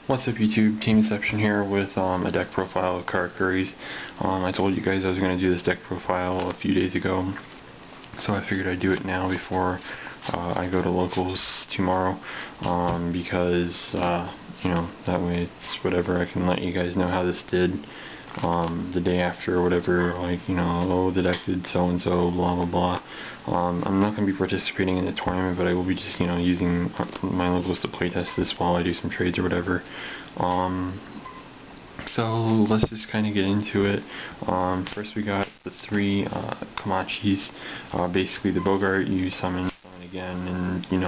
What's up YouTube, Team Inception here with a deck profile of Karakuris. I told you guys I was going to do this deck profile a few days ago, so I figured I'd do it now before I go to locals tomorrow, because that way it's whatever, I can let you guys know how this did the day after or whatever, like, oh, the deck did so and so, blah blah blah. I'm not going to be participating in the tournament, but I will be just using my locals to playtest this while I do some trades or whatever. So let's just kind of get into it. First we got the three Kamachis. Basically the Bogart, you summon again, and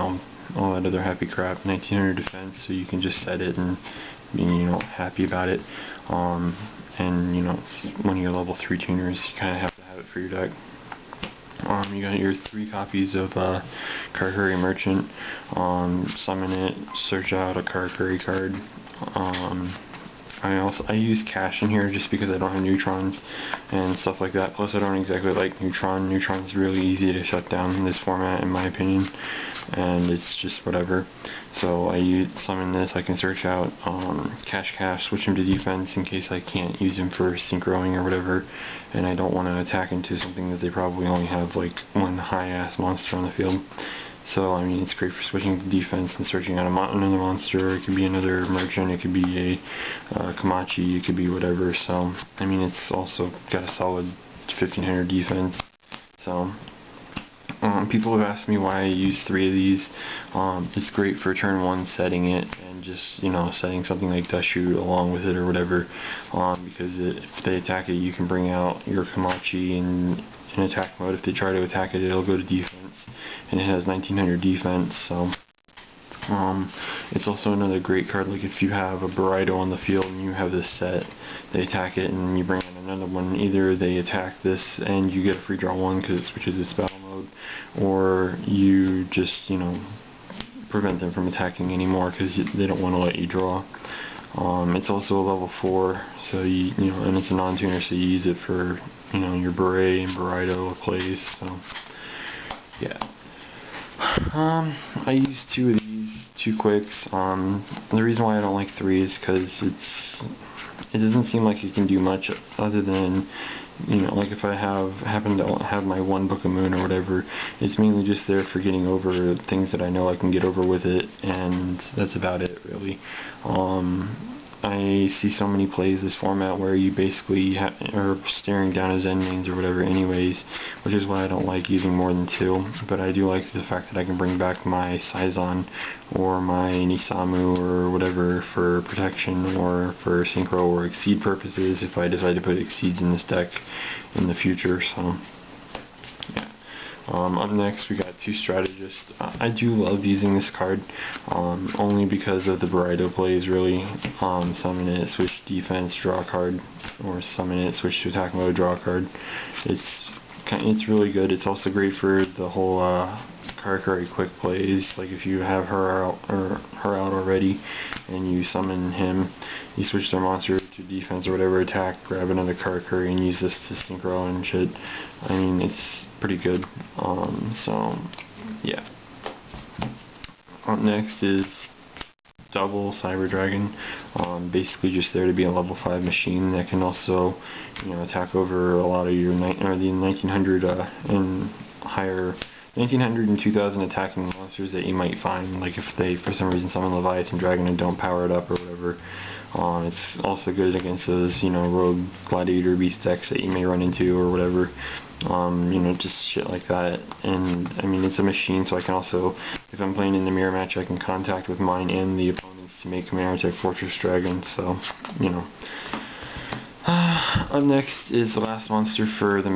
all that other happy crap. 1900 defense, so you can just set it and be happy about it. And it's one of your level 3 tuners, you kind of have to have it for your deck. You got your 3 copies of Karakuri Merchant. Summon it, search out a Karakuri card. I use cash in here just because I don't have neutrons and stuff like that. Plus I don't exactly like neutron. Neutron's really easy to shut down in this format in my opinion, and it's just whatever. So I summon this. I can search out cash, switch him to defense in case I can't use him for synchroing or whatever, and I don't want to attack into something that they probably only have like one high ass monster on the field. So, I mean, it's great for switching to defense and searching out another monster. It could be another merchant, it could be a Kamachi, it could be whatever. So, I mean, it's also got a solid 1500 defense. So, people have asked me why I use 3 of these. It's great for turn 1 setting it and just, setting something like Dashu along with it or whatever. Because if they attack it, you can bring out your Kamachi in attack mode. If they try to attack it, it'll go to defense, and it has 1900 defense. So it's also another great card. Like if you have a Burrito on the field and you have this set, they attack it and you bring in another one. Either they attack this and you get a free draw 1 because it switches its battle mode, or you just prevent them from attacking anymore because they don't want to let you draw. It's also a level 4, so and it's a non-tuner, so you use it for your Beret and Burrito plays. So yeah, I use 2 of these, 2 quicks. The reason why I don't like 3 is because it doesn't seem like it can do much other than like if I happen to have my 1 Book of Moon or whatever, it's mainly just there for getting over things that I know I can get over with it, and that's about it really. I see so many plays this format where you basically are staring down his end mains or whatever anyways, which is why I don't like using more than 2, but I do like the fact that I can bring back my Saizon or my Nisamu or whatever for protection or for synchro or exceed purposes if I decide to put exceeds in this deck in the future. So yeah. Up next we got 2 strategists. I do love using this card, only because of the Burrito plays really. Summon it, switch defense, draw a card, or summon it, switch to attack mode, draw a card. It's really good. It's also great for the whole Karakuri quick plays. Like if you have her out already and you summon him, you switch their monster to defense or whatever, attack, grab another Karakuri and use this to synchro and shit. I mean, it's pretty good. So yeah. Up next is double Cyber Dragon. Basically just there to be a level 5 machine that can also attack over a lot of your the 1900 and higher 1900 and 2000 attacking monsters that you might find, like if they for some reason summon Leviathan Dragon and don't power it up or whatever. It's also good against those rogue gladiator beast decks that you may run into or whatever. Just shit like that. And I mean, it's a machine, so I can also, if I'm playing in the mirror match, I can contact with mine and the opponents to make Ameritech Fortress Dragon. So up next is the last monster for the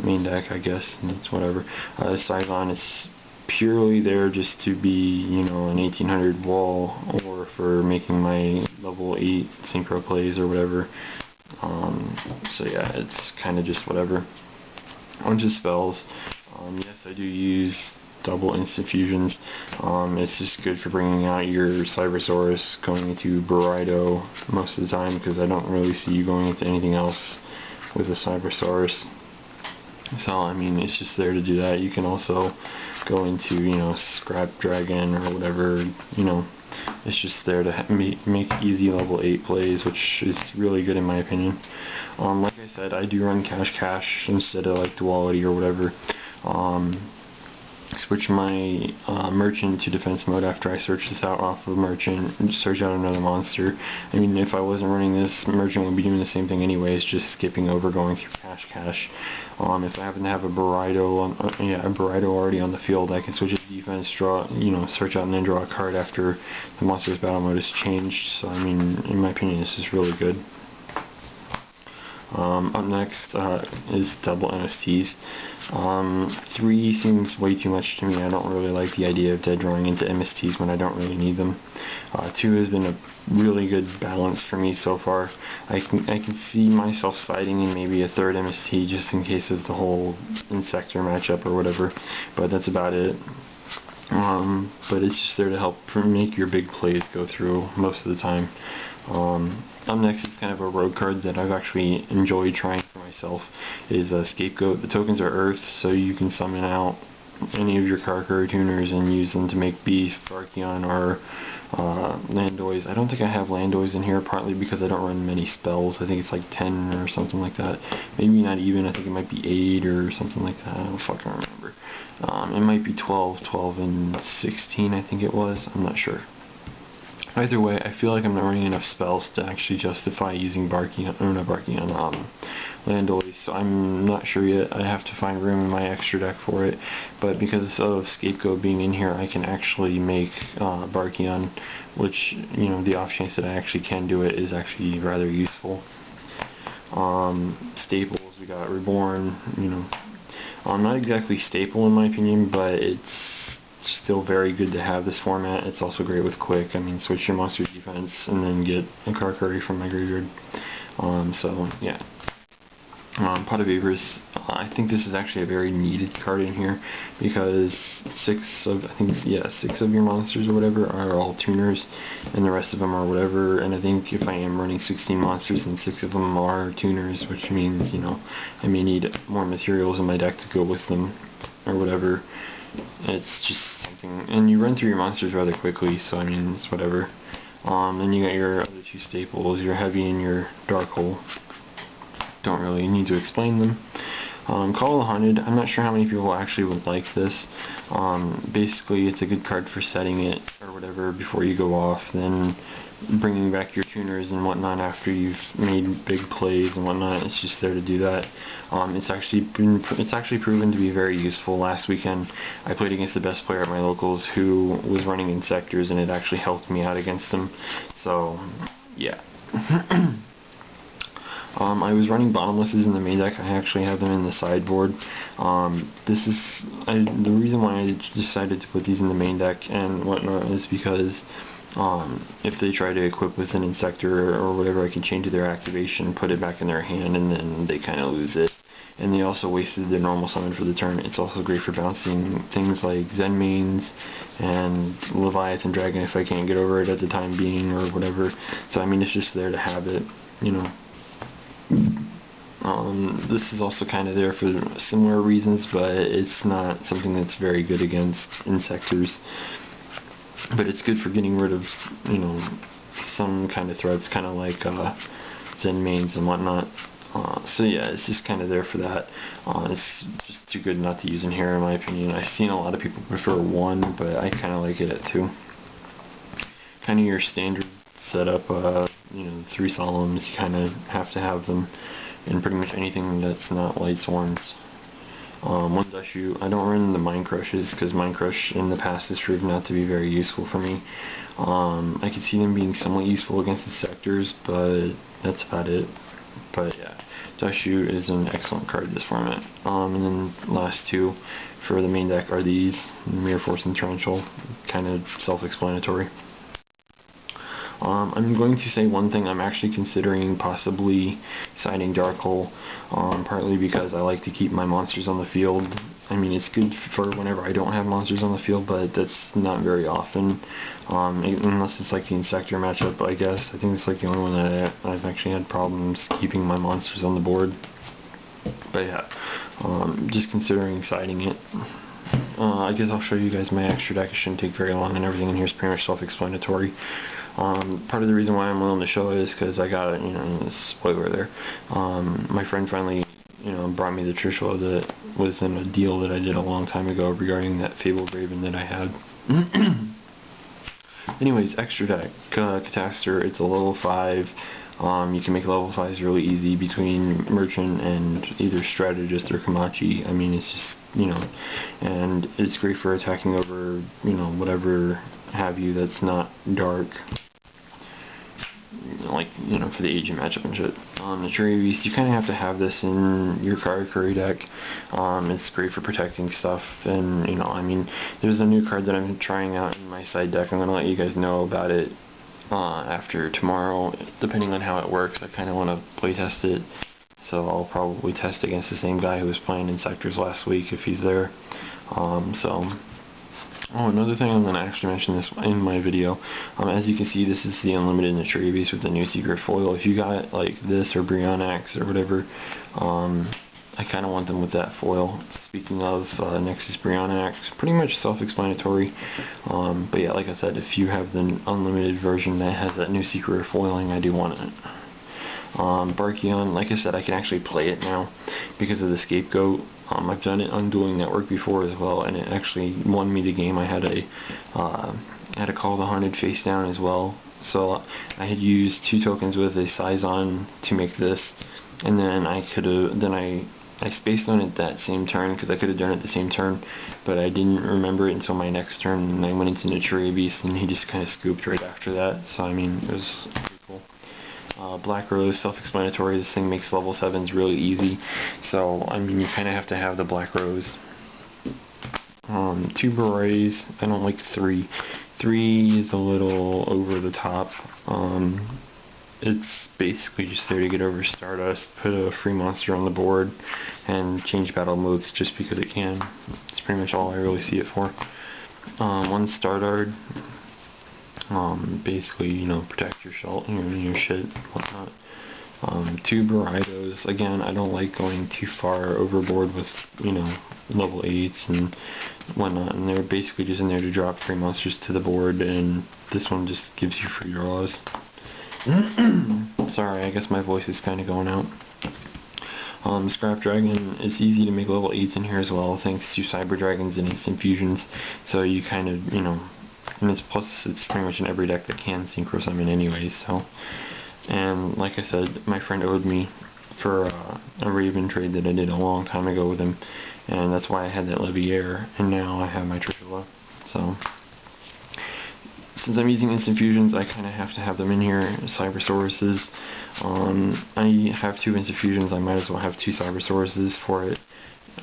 main deck, I guess, and it's whatever. Saizon is purely there just to be, an 1800 wall, or for making my level 8 synchro plays or whatever. So yeah, it's kind of just whatever. Bunch of spells. Yes, I do use double instant fusions. It's just good for bringing out your Cybersaurus, going into Burrito most of the time, because I don't really see you going into anything else with a Cybersaurus. So I mean, it's just there to do that. You can also go into, you know, Scrap Dragon or whatever, you know. It's just there to make easy level 8 plays, which is really good in my opinion. Like I said, I do run cash instead of like duality or whatever. Switch my merchant to defense mode after I search this out off of merchant and search out another monster. I mean, if I wasn't running this, merchant would be doing the same thing anyways, just skipping over going through cash. If I happen to have a Burrito already on the field, I can switch it to defense, draw, you know, search out and then draw a card after the monster's battle mode is changed. So I mean, in my opinion, this is really good. Up next is double MSTs. 3 seems way too much to me. I don't really like the idea of dead drawing into MSTs when I don't really need them. 2 has been a really good balance for me so far. I can see myself sliding in maybe a 3rd MST just in case of the whole Insector matchup or whatever, but that's about it. But it's just there to help make your big plays go through most of the time. Up next is kind of a rogue card that I've actually enjoyed trying for myself, is a Scapegoat. The tokens are Earth, so you can summon out any of your Karakuris tuners and use them to make Beasts, Archeon, or Landoys. I don't think I have Landoys in here, partly because I don't run many spells. I think it's like 10 or something like that. Maybe not even. I think it might be 8 or something like that. I don't fucking remember. It might be 12 and 16, I think it was. I'm not sure. Either way, I feel like I'm not running enough spells to actually justify using Landoys, so I'm not sure yet. I have to find room in my extra deck for it, but because of Scapegoat being in here, I can actually make Barkion, which, you know, the off chance that I actually can do it is actually rather useful. Staples, we got Reborn, you know, not exactly staple in my opinion, but it's still very good to have this format. It's also great with Quick. I mean, switch your monster defense and then get a Karakuris from my graveyard. So yeah. Pot of Avarice. I think this is actually a very needed card in here because 6 of your monsters or whatever are all tuners, and the rest of them are whatever. And I think if I am running 16 monsters, then 6 of them are tuners, which means, you know, I may need more materials in my deck to go with them or whatever. It's just something, and you run through your monsters rather quickly, so I mean, it's whatever. Then you got your other 2 staples, your Heavy and your Dark Hole. Don't really need to explain them. Call of the Haunted, I'm not sure how many people actually would like this. Basically, it's a good card for setting it or whatever before you go off, then bringing back your tuners and whatnot after you've made big plays and whatnot. It's just there to do that. It's actually proven to be very useful. Last weekend, I played against the best player at my locals who was running Insectors, and it actually helped me out against him. So, yeah. I was running Bottomlesses in the main deck. I actually have them in the sideboard. The reason why I decided to put these in the main deck and whatnot is because if they try to equip with an Insector or whatever, I can change their activation, put it back in their hand, and then they kind of lose it. And they also wasted their normal summon for the turn. It's also great for bouncing things like Zenmaines and Leviathan Dragon if I can't get over it at the time being or whatever. So I mean, it's just there to have it, you know. This is also kind of there for similar reasons, but it's not something that's very good against Insectors. But it's good for getting rid of, you know, some kind of threats, kind of like Zenmaines and whatnot. So yeah, it's just kind of there for that. It's just too good not to use in here, in my opinion. I've seen a lot of people prefer 1, but I kind of like it at 2. Kind of your standard setup, you know, 3 Solemns, you kind of have to have them in pretty much anything that's not Light Swarms. 1 Dushu. I don't run the Mind Crushes because Mind Crush in the past has proved not to be very useful for me. I can see them being somewhat useful against the sectors, but that's about it. But yeah, Dushu is an excellent card this format. And then last 2 for the main deck are these, Mirror Force and Torrential, kind of self-explanatory. I'm going to say one thing. I'm actually considering possibly siding Dark Hole, partly because I like to keep my monsters on the field. I mean, it's good for whenever I don't have monsters on the field, but that's not very often, unless it's like the Insector matchup, I guess. I think it's like the only one that I've actually had problems keeping my monsters on the board. But yeah, just considering siding it. I guess I'll show you guys my extra deck. It shouldn't take very long, and everything in here is pretty much self-explanatory. Part of the reason why I'm willing to show it is because I got, a spoiler there. My friend finally, brought me the Trishula that was in a deal that I did a long time ago regarding that Fabled Raven that I had. Anyways, extra deck, Catastor. It's a level 5. You can make level 5s really easy between Merchant and either Strategist or Kamachi. I mean, it's just, and it's great for attacking over, whatever have you that's not dark. Like, for the agent matchup and shit. The Cherry Beast, you kind of have to have this in your Karakuri deck. It's great for protecting stuff, and, I mean, there's a new card that I'm trying out in my side deck. I'm going to let you guys know about it after tomorrow, depending on how it works. I kind of want to playtest it, so I'll probably test against the same guy who was playing in Sectors last week if he's there. Another thing, I'm going to actually mention this in my video. As you can see, this is the Unlimited Nature Beast with the new secret foil. If you got like this or Brionax or whatever, I kind of want them with that foil. Speaking of Nexus Brionax, pretty much self-explanatory. But yeah, like I said, if you have the unlimited version that has that new secret foiling, I do want it. Barkion, like I said, I can actually play it now because of the Scapegoat. I've done it Undueling Network before as well, and it actually won me the game. I had to call the Haunted face down as well. So I had used 2 tokens with a Scyzon to make this, and then I spaced on it that same turn because I could have done it the same turn, but I didn't remember it until my next turn, and I went into Naturia Beast, and he just kind of scooped right after that. So I mean, it was pretty cool. Black Rose, self-explanatory. This thing makes level 7s really easy. So I mean, you kind of have to have the Black Rose. 2 berets. I don't like 3. 3 is a little over the top. It's basically just there to get over Stardust, put a free monster on the board, and change battle modes just because it can. That's pretty much all I really see it for. 1 Stardard. Basically, protect your shelter, your shit, whatnot. 2 Burritos. Again, I don't like going too far overboard with, level 8s and whatnot, and they're basically just in there to drop free monsters to the board, and this one just gives you free draws. Sorry, I guess my voice is kind of going out. Scrap Dragon, it's easy to make level 8s in here as well, thanks to Cyber Dragons and Instant Fusions, so you kind of, and it's pretty much in every deck that can Synchro Summon anyways, so. And like I said, my friend owed me for a Raven trade that I did a long time ago with him, and that's why I had that Leviair, and now I have my Trishula. So since I'm using Instant Fusions, I kind of have to have them in here. Cybersauruses, I have 2 Instant Fusions, I might as well have 2 Cybersauruses for it.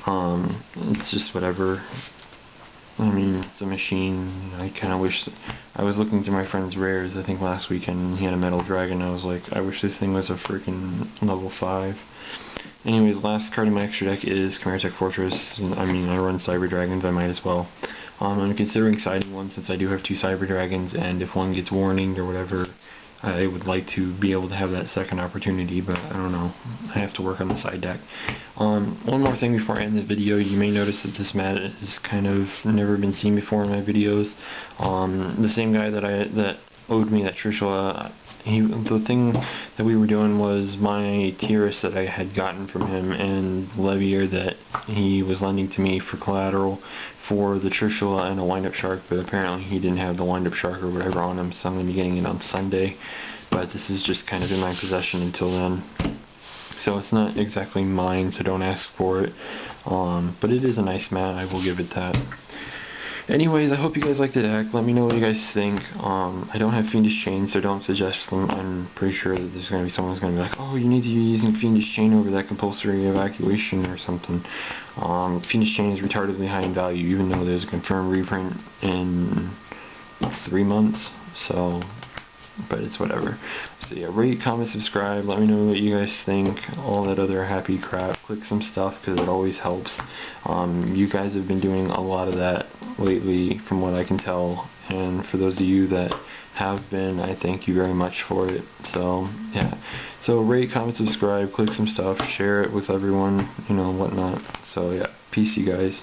It's just whatever. I mean, it's a machine. I kind of wish I was looking through my friend's rares, I think last weekend, and he had a Metal Dragon. I was like, I wish this thing was a freaking level 5. Anyways, last card in my extra deck is Chimera Tech Fortress. I mean, I run Cyber Dragons, I might as well. I'm considering siding one since I do have 2 Cyber Dragons, and if one gets warninged or whatever, I would like to be able to have that second opportunity, but I don't know. I have to work on the side deck. One more thing before I end the video. You may notice that this mat has kind of never been seen before in my videos. The same guy that owed me that Trishula, the thing that we were doing was my Tiras that I had gotten from him and Leviair that he was lending to me for collateral for the Trishula and a Wind-Up Shark, but apparently he didn't have the Wind-Up Shark or whatever on him, so I'm going to be getting it on Sunday. But this is just kind of in my possession until then. So it's not exactly mine, so don't ask for it. But it is a nice mat, I will give it that. Anyways, I hope you guys like the deck. Let me know what you guys think. I don't have Fiendish Chain, so don't suggest them. I'm pretty sure that there's going to be someone who's going to be like, oh, you need to be using Fiendish Chain over that compulsory evacuation or something. Fiendish Chain is retardedly high in value, even though there's a confirmed reprint in 3 months. So, but it's whatever. So yeah, rate, comment, subscribe, let me know what you guys think, all that other happy crap. Click some stuff because it always helps. You guys have been doing a lot of that lately from what I can tell, and for those of you that have been, I thank you very much for it. So yeah, so rate, comment, subscribe, click some stuff, share it with everyone, you know, whatnot. So yeah, peace you guys.